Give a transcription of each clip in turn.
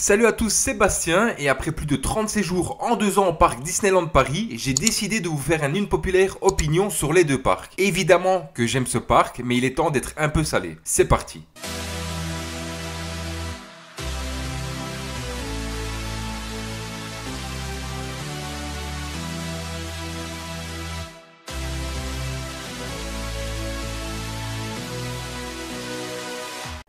Salut à tous, Sébastien, et après plus de 30 séjours en 2 ans au parc Disneyland Paris, j'ai décidé de vous faire une populaire opinion sur les deux parcs. Évidemment que j'aime ce parc, mais il est temps d'être un peu salé. C'est parti.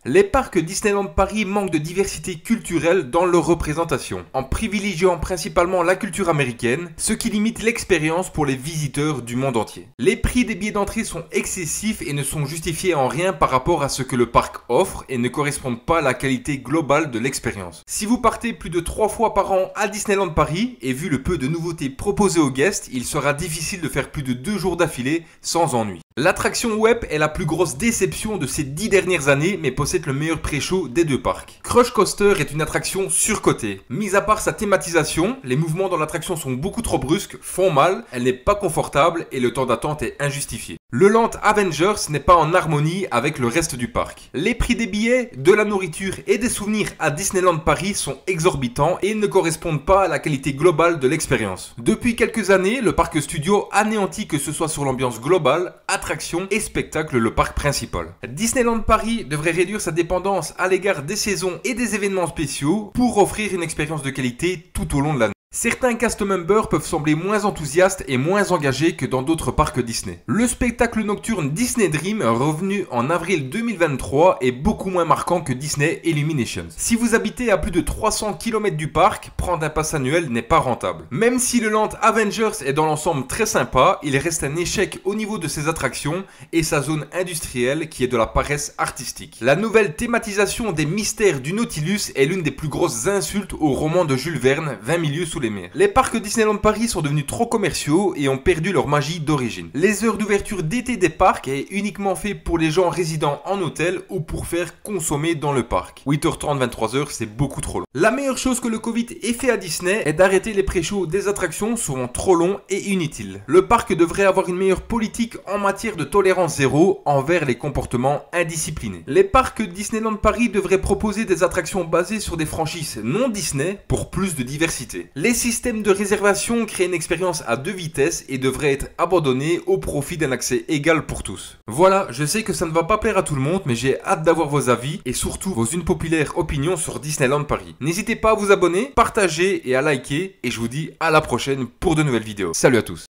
Les parcs Disneyland Paris manquent de diversité culturelle dans leur représentation, en privilégiant principalement la culture américaine, ce qui limite l'expérience pour les visiteurs du monde entier. Les prix des billets d'entrée sont excessifs et ne sont justifiés en rien par rapport à ce que le parc offre et ne correspondent pas à la qualité globale de l'expérience. Si vous partez plus de 3 fois par an à Disneyland Paris, et vu le peu de nouveautés proposées aux guests, il sera difficile de faire plus de 2 jours d'affilée sans ennui. L'attraction web est la plus grosse déception de ces 10 dernières années, mais possède le meilleur pré-show des deux parcs. Crush Coaster est une attraction surcotée. Mis à part sa thématisation, les mouvements dans l'attraction sont beaucoup trop brusques, font mal, elle n'est pas confortable et le temps d'attente est injustifié. Le Land Avengers n'est pas en harmonie avec le reste du parc. Les prix des billets, de la nourriture et des souvenirs à Disneyland Paris sont exorbitants et ne correspondent pas à la qualité globale de l'expérience. Depuis quelques années, le parc studio anéantit que ce soit sur l'ambiance globale, attraction et spectacle le parc principal. Disneyland Paris devrait réduire sa dépendance à l'égard des saisons et des événements spéciaux pour offrir une expérience de qualité tout au long de l'année. Certains cast members peuvent sembler moins enthousiastes et moins engagés que dans d'autres parcs Disney. Le spectacle nocturne Disney Dream, revenu en avril 2023, est beaucoup moins marquant que Disney Illuminations. Si vous habitez à plus de 300 km du parc, prendre un pass annuel n'est pas rentable. Même si le Land Avengers est dans l'ensemble très sympa, il reste un échec au niveau de ses attractions et sa zone industrielle qui est de la paresse artistique. La nouvelle thématisation des mystères du Nautilus est l'une des plus grosses insultes au roman de Jules Verne, 20 milieux sous les mers. Les parcs Disneyland Paris sont devenus trop commerciaux et ont perdu leur magie d'origine. Les heures d'ouverture d'été des parcs est uniquement fait pour les gens résidant en hôtel ou pour faire consommer dans le parc. 8h30, 23h, c'est beaucoup trop long. La meilleure chose que le Covid ait fait à Disney est d'arrêter les pré-shows des attractions souvent trop longs et inutiles. Le parc devrait avoir une meilleure politique en matière de tolérance zéro envers les comportements indisciplinés. Les parcs Disneyland Paris devraient proposer des attractions basées sur des franchises non Disney pour plus de diversité. Les systèmes de réservation créent une expérience à 2 vitesses et devraient être abandonnés au profit d'un accès égal pour tous. Voilà, je sais que ça ne va pas plaire à tout le monde, mais j'ai hâte d'avoir vos avis et surtout vos unpopulaires opinions sur Disneyland Paris. N'hésitez pas à vous abonner, partager et à liker et je vous dis à la prochaine pour de nouvelles vidéos. Salut à tous.